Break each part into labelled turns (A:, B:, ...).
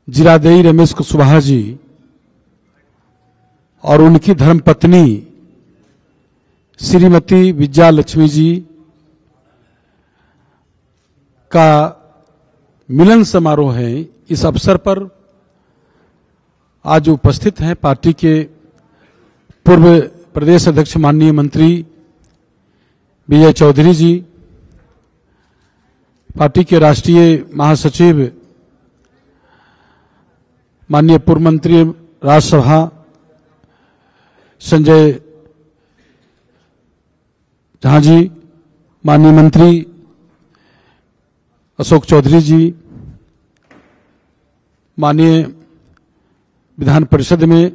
A: जीरादेई रमेश कुशवाहा जी और उनकी धर्मपत्नी श्रीमती विजया लक्ष्मी जी का मिलन समारोह है। इस अवसर पर आज उपस्थित हैं पार्टी के पूर्व प्रदेश अध्यक्ष माननीय मंत्री विजय चौधरी जी, पार्टी के राष्ट्रीय महासचिव माननीय पूर्व मंत्री राज्यसभा संजय झा जी, माननीय मंत्री अशोक चौधरी जी, माननीय विधान परिषद में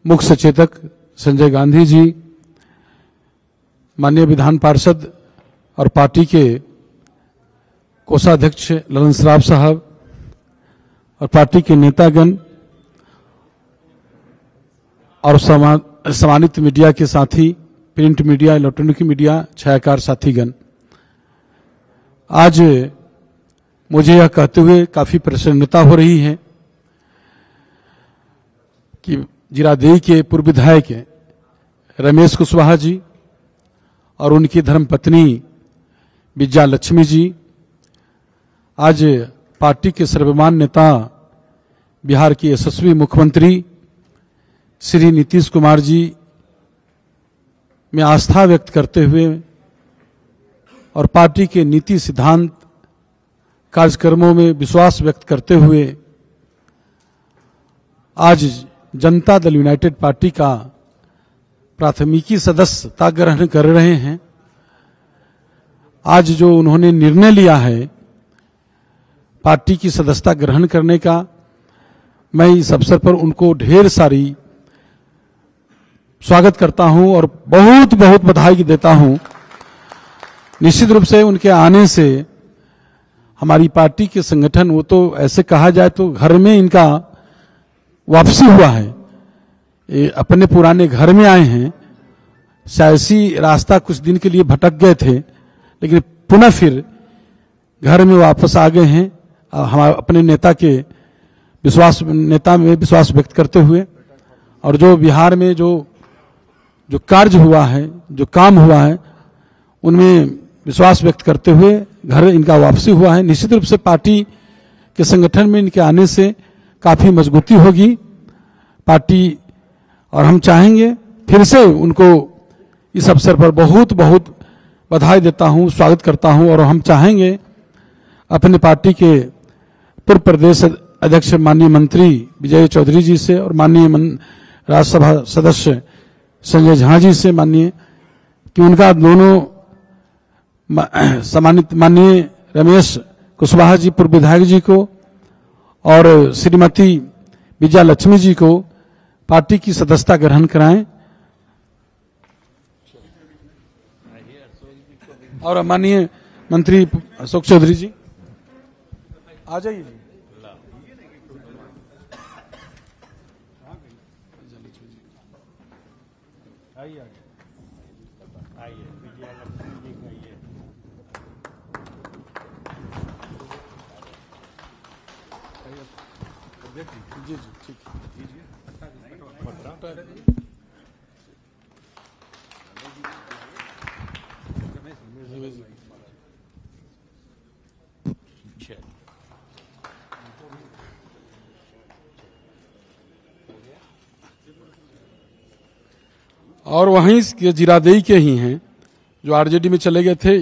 A: मुख्य सचेतक संजय गांधी जी, माननीय विधान पार्षद और पार्टी के कोषाध्यक्ष ललन सराफ साहब और पार्टी के नेतागण और सम्मानित मीडिया के साथी, प्रिंट मीडिया, इलेक्ट्रॉनिक मीडिया, छायाकार साथीगण, आज मुझे यह कहते हुए काफी प्रसन्नता हो रही है कि जीरादेई के पूर्व विधायक रमेश कुशवाहा जी और उनकी धर्मपत्नी विजया लक्ष्मी जी आज पार्टी के सर्वमान्य नेता, बिहार के यशस्वी मुख्यमंत्री श्री नीतीश कुमार जी में आस्था व्यक्त करते हुए और पार्टी के नीति सिद्धांत कार्यक्रमों में विश्वास व्यक्त करते हुए आज जनता दल यूनाइटेड पार्टी का प्राथमिकी सदस्यता ग्रहण कर रहे हैं। आज जो उन्होंने निर्णय लिया है पार्टी की सदस्यता ग्रहण करने का, मैं इस अवसर पर उनको ढेर सारी स्वागत करता हूं और बहुत बहुत बधाई देता हूं। निश्चित रूप से उनके आने से हमारी पार्टी के संगठन, वो तो ऐसे कहा जाए तो घर में इनका वापसी हुआ है, ये अपने पुराने घर में आए हैं। सियासी रास्ता कुछ दिन के लिए भटक गए थे, लेकिन पुनः फिर घर में वापस आ गए हैं। हमारे अपने नेता में विश्वास व्यक्त करते हुए और जो बिहार में जो कार्य हुआ है, जो काम हुआ है, उनमें विश्वास व्यक्त करते हुए घर इनका वापसी हुआ है। निश्चित रूप से पार्टी के संगठन में इनके आने से काफी मजबूती होगी पार्टी, और हम चाहेंगे फिर से उनको इस अवसर पर बहुत बहुत बधाई देता हूं, स्वागत करता हूं। और हम चाहेंगे अपने पार्टी के पूर्व प्रदेश अध्यक्ष माननीय मंत्री विजय चौधरी जी से और माननीय राज्यसभा सदस्य संजय झा जी से माननीय कि उनका दोनों सम्मानित माननीय रमेश कुशवाहा जी पूर्व विधायक जी को और श्रीमती विजया लक्ष्मी जी को पार्टी की सदस्यता ग्रहण कराएं। और माननीय मंत्री अशोक चौधरी जी आ जाइए जी। जी ठीक और वहीं जीरादेई के ही हैं जो आरजेडी में चले गए थे,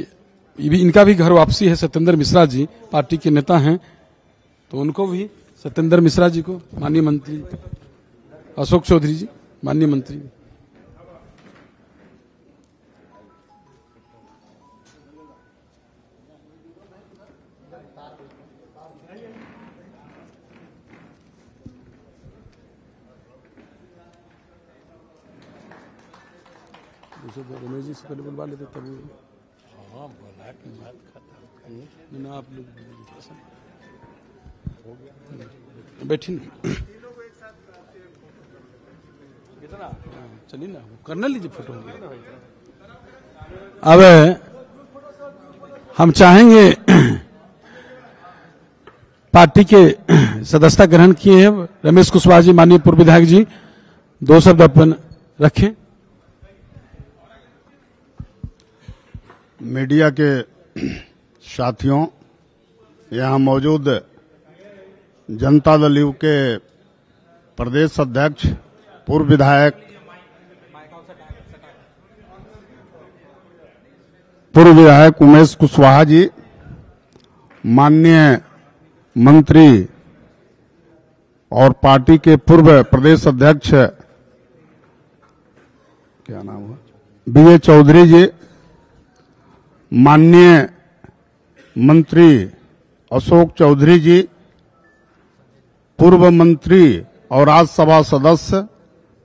A: इनका भी घर वापसी है। सत्येंद्र मिश्रा जी पार्टी के नेता हैं, तो उनको भी सत्येंद्र मिश्रा जी को माननीय मंत्री अशोक चौधरी जी माननीय मंत्री रमेश जी से पहले बुलवा लेते तब। हाँ बोला कि बात खत्म ना, आप लोग बैठी चलिए ना, करना लीजिए फोटो। अब हम चाहेंगे पार्टी के सदस्यता ग्रहण किए हैं रमेश कुशवाहा जी, माननीय पूर्व विधायक जी, 2 शब्द अपन रखें।
B: मीडिया के साथियों, यहाँ मौजूद जनता दल यू के प्रदेश अध्यक्ष पूर्व विधायक उमेश कुशवाहा जी, माननीय मंत्री और पार्टी के पूर्व प्रदेश अध्यक्ष क्या नाम हुआ बीए चौधरी जी, माननीय मंत्री अशोक चौधरी जी, पूर्व मंत्री और राज्यसभा सदस्य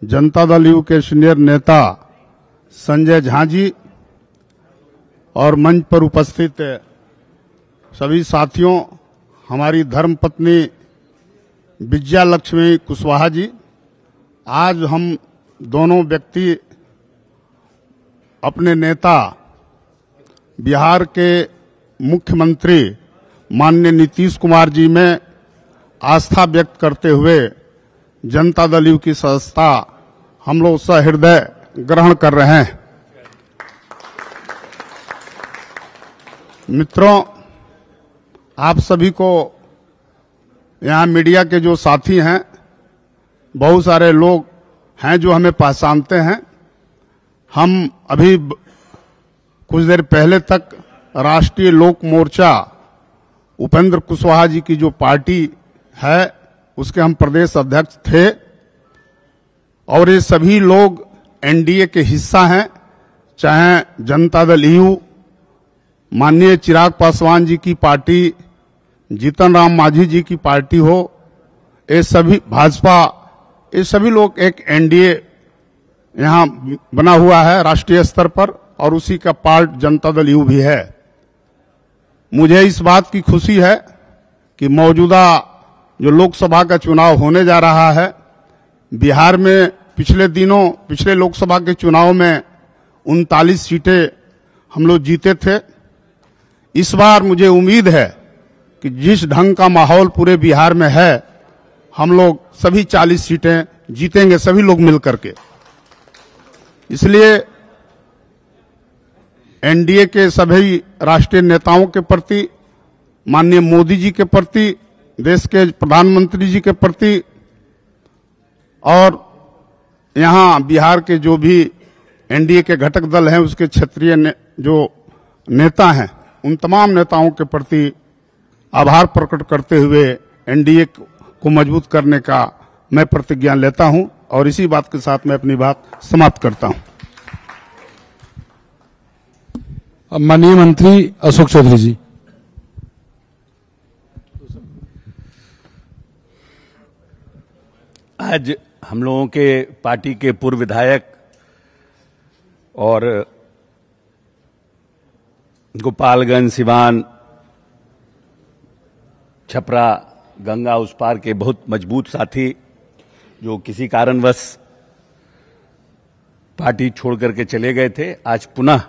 B: जनता दल यू के सीनियर नेता संजय झा जी, और मंच पर उपस्थित सभी साथियों, हमारी धर्मपत्नी विजया लक्ष्मी कुशवाहा जी, आज हम दोनों व्यक्ति अपने नेता बिहार के मुख्यमंत्री माननीय नीतीश कुमार जी में आस्था व्यक्त करते हुए जनता दल यू की सदस्यता हम लोग सहृदय ग्रहण कर रहे हैं। मित्रों, आप सभी को यहाँ मीडिया के जो साथी हैं, बहुत सारे लोग हैं जो हमें पहचानते हैं। हम अभी कुछ देर पहले तक राष्ट्रीय लोक मोर्चा उपेंद्र कुशवाहा जी की जो पार्टी है उसके हम प्रदेश अध्यक्ष थे, और ये सभी लोग एनडीए के हिस्सा हैं, चाहे जनता दल यू, माननीय चिराग पासवान जी की पार्टी, जीतन राम मांझी जी की पार्टी हो, ये सभी भाजपा, ये सभी लोग एक एनडीए यहाँ बना हुआ है राष्ट्रीय स्तर पर, और उसी का पार्ट जनता दल यू भी है। मुझे इस बात की खुशी है कि मौजूदा जो लोकसभा का चुनाव होने जा रहा है, बिहार में पिछले लोकसभा के चुनाव में 39 सीटें हम लोग जीते थे। इस बार मुझे उम्मीद है कि जिस ढंग का माहौल पूरे बिहार में है, हम लोग सभी 40 सीटें जीतेंगे, सभी लोग मिलकर के। इसलिए एनडीए के सभी राष्ट्रीय नेताओं के प्रति, माननीय मोदी जी के प्रति, देश के प्रधानमंत्री जी के प्रति, और यहाँ बिहार के जो भी एनडीए के घटक दल हैं उसके क्षेत्रीय जो नेता हैं, उन तमाम नेताओं के प्रति आभार प्रकट करते हुए एनडीए को मजबूत करने का मैं प्रतिज्ञा लेता हूं, और इसी बात के साथ मैं अपनी बात समाप्त करता हूं।
A: अब माननीय मंत्री अशोक चौधरी जी।
C: आज हम लोगों के पार्टी के पूर्व विधायक और गोपालगंज, सिवान, छपरा, गंगा उस पार के बहुत मजबूत साथी जो किसी कारणवश पार्टी छोड़ करके चले गए थे, आज पुनः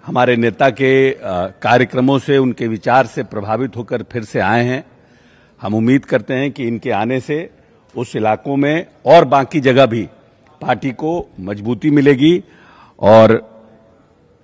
C: हमारे नेता के कार्यक्रमों से, उनके विचार से प्रभावित होकर फिर से आए हैं। हम उम्मीद करते हैं कि इनके आने से उस इलाकों में और बाकी जगह भी पार्टी को मजबूती मिलेगी। और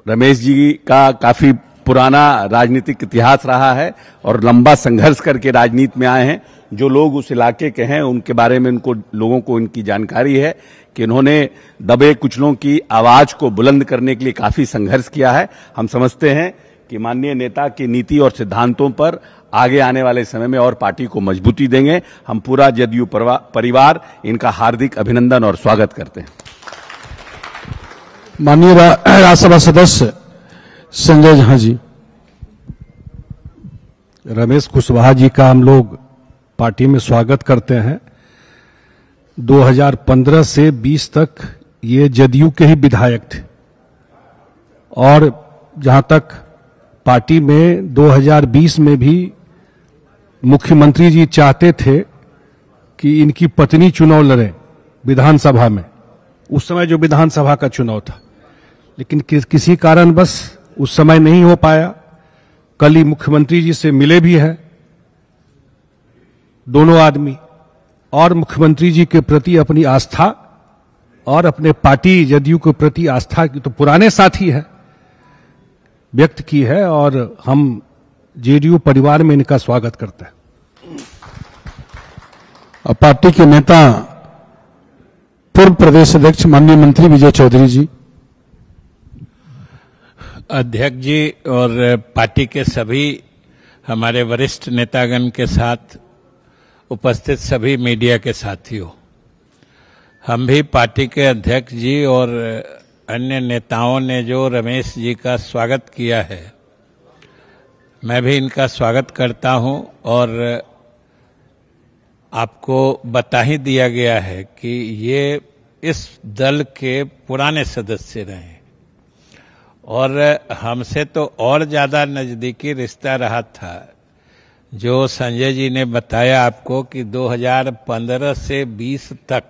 C: रमेश जी का काफी पुराना राजनीतिक इतिहास रहा है और लंबा संघर्ष करके राजनीति में आए हैं। जो लोग उस इलाके के हैं उनके बारे में लोगों को इनकी जानकारी है कि इन्होंने दबे कुचलों की आवाज को बुलंद करने के लिए काफी संघर्ष किया है। हम समझते हैं कि माननीय नेता की नीति और सिद्धांतों पर आगे आने वाले समय में और पार्टी को मजबूती देंगे। हम पूरा जदयू परिवार इनका हार्दिक अभिनंदन और स्वागत करते हैं।
A: माननीय राज्यसभा सदस्य संजय झा जी।
D: रमेश कुशवाहा जी का हम लोग पार्टी में स्वागत करते हैं। 2015 से 20 तक ये जदयू के ही विधायक थे, और जहां तक पार्टी में 2020 में भी मुख्यमंत्री जी चाहते थे कि इनकी पत्नी चुनाव लड़े विधानसभा में, उस समय जो विधानसभा का चुनाव था, लेकिन किसी कारणवश उस समय नहीं हो पाया। कल ही मुख्यमंत्री जी से मिले भी हैं, दोनों आदमी और मुख्यमंत्री जी के प्रति अपनी आस्था और अपने पार्टी जदयू के प्रति आस्था की तो पुराने साथी है व्यक्त की है और हम जेडीयू परिवार में इनका स्वागत करते हैं।
A: पार्टी के नेता पूर्व प्रदेश अध्यक्ष माननीय मंत्री विजय चौधरी जी।
E: अध्यक्ष जी और पार्टी के सभी हमारे वरिष्ठ नेतागण के साथ उपस्थित सभी मीडिया के साथियों, हम भी पार्टी के अध्यक्ष जी और अन्य नेताओं ने जो रमेश जी का स्वागत किया है, मैं भी इनका स्वागत करता हूं और आपको बता ही दिया गया है कि ये इस दल के पुराने सदस्य रहे और हमसे तो और ज्यादा नजदीकी रिश्ता रहा था। जो संजय जी ने बताया आपको कि 2015 से 20 तक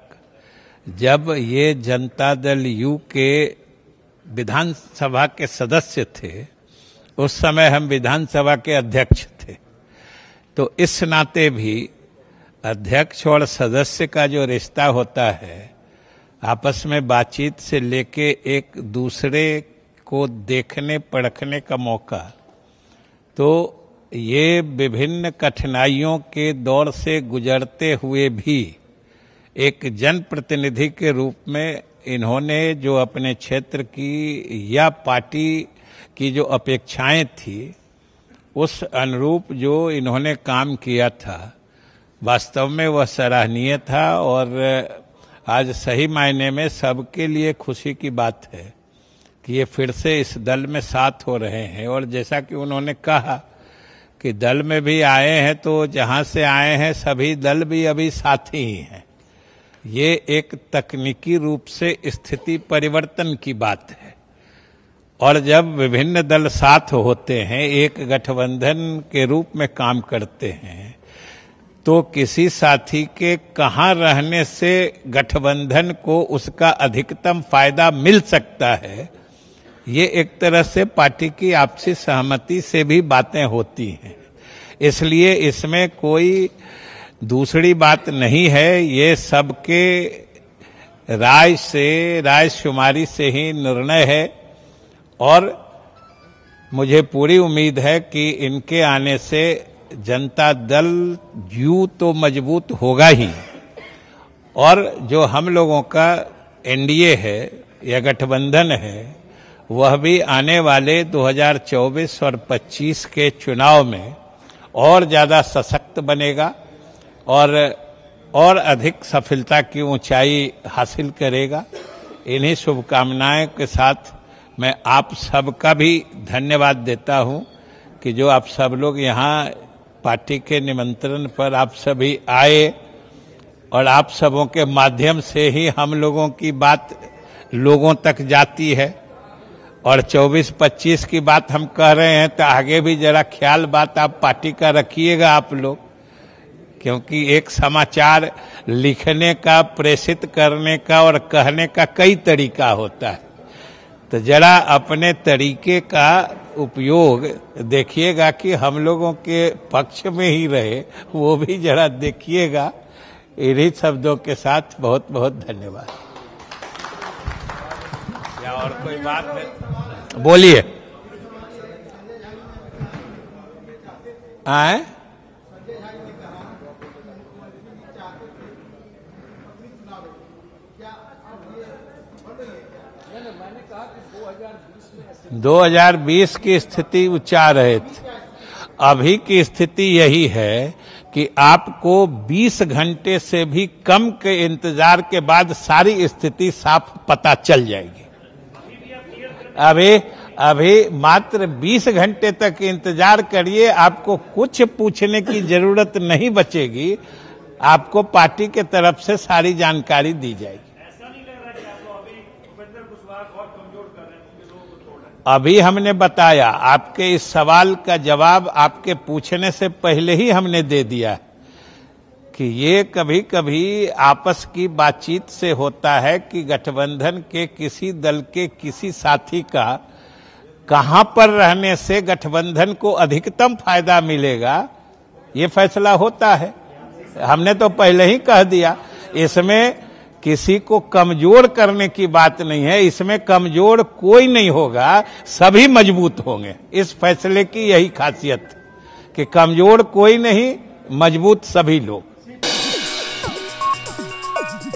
E: जब ये जनता दल यू के विधानसभा के सदस्य थे, उस समय हम विधानसभा के अध्यक्ष थे, तो इस नाते भी अध्यक्ष और सदस्य का जो रिश्ता होता है, आपस में बातचीत से लेके एक दूसरे को देखने परखने का मौका, तो ये विभिन्न कठिनाइयों के दौर से गुजरते हुए भी एक जनप्रतिनिधि के रूप में इन्होंने जो अपने क्षेत्र की या पार्टी की जो अपेक्षाएं थी, उस अनुरूप जो इन्होंने काम किया था, वास्तव में वह सराहनीय था और आज सही मायने में सबके लिए खुशी की बात है कि ये फिर से इस दल में साथ हो रहे हैं। और जैसा कि उन्होंने कहा कि दल में भी आए हैं तो जहां से आए हैं सभी दल भी अभी साथी ही हैं। ये एक तकनीकी रूप से स्थिति परिवर्तन की बात है और जब विभिन्न दल साथ होते हैं, एक गठबंधन के रूप में काम करते हैं, तो किसी साथी के कहां रहने से गठबंधन को उसका अधिकतम फायदा मिल सकता है, ये एक तरह से पार्टी की आपसी सहमति से भी बातें होती हैं। इसलिए इसमें कोई दूसरी बात नहीं है, ये सबके राय शुमारी से ही निर्णय है और मुझे पूरी उम्मीद है कि इनके आने से जनता दल यू तो मजबूत होगा ही और जो हम लोगों का एनडीए है या गठबंधन है, वह भी आने वाले 2024 और 25 के चुनाव में और ज्यादा सशक्त बनेगा और अधिक सफलता की ऊंचाई हासिल करेगा। इन्हीं शुभकामनाएं के साथ मैं आप सबका भी धन्यवाद देता हूं कि जो आप सब लोग यहाँ पार्टी के निमंत्रण पर आप सभी आए और आप सबों के माध्यम से ही हम लोगों की बात लोगों तक जाती है और 24-25 की बात हम कह रहे हैं तो आगे भी जरा ख्याल बात आप पार्टी का रखिएगा आप लोग, क्योंकि एक समाचार लिखने का, प्रेषित करने का और कहने का कई तरीका होता है, तो जरा अपने तरीके का उपयोग देखिएगा कि हम लोगों के पक्ष में ही रहे, वो भी जरा देखिएगा। इन्हीं शब्दों के साथ बहुत बहुत धन्यवाद। या और कोई बात है? बोलिए। आए 2020 की स्थिति उच्चा रहे थे। अभी की स्थिति यही है कि आपको 20 घंटे से भी कम के इंतजार के बाद सारी स्थिति साफ पता चल जाएगी। अभी मात्र 20 घंटे तक इंतजार करिए, आपको कुछ पूछने की जरूरत नहीं बचेगी, आपको पार्टी के तरफ से सारी जानकारी दी जाएगी। अभी हमने बताया, आपके इस सवाल का जवाब आपके पूछने से पहले ही हमने दे दिया कि ये कभी कभी आपस की बातचीत से होता है कि गठबंधन के किसी दल के किसी साथी का कहां पर रहने से गठबंधन को अधिकतम फायदा मिलेगा, ये फैसला होता है। हमने तो पहले ही कह दिया, इसमें किसी को कमजोर करने की बात नहीं है, इसमें कमजोर कोई नहीं होगा, सभी मजबूत होंगे। इस फैसले की यही खासियत कि कमजोर कोई नहीं, मजबूत सभी लोग।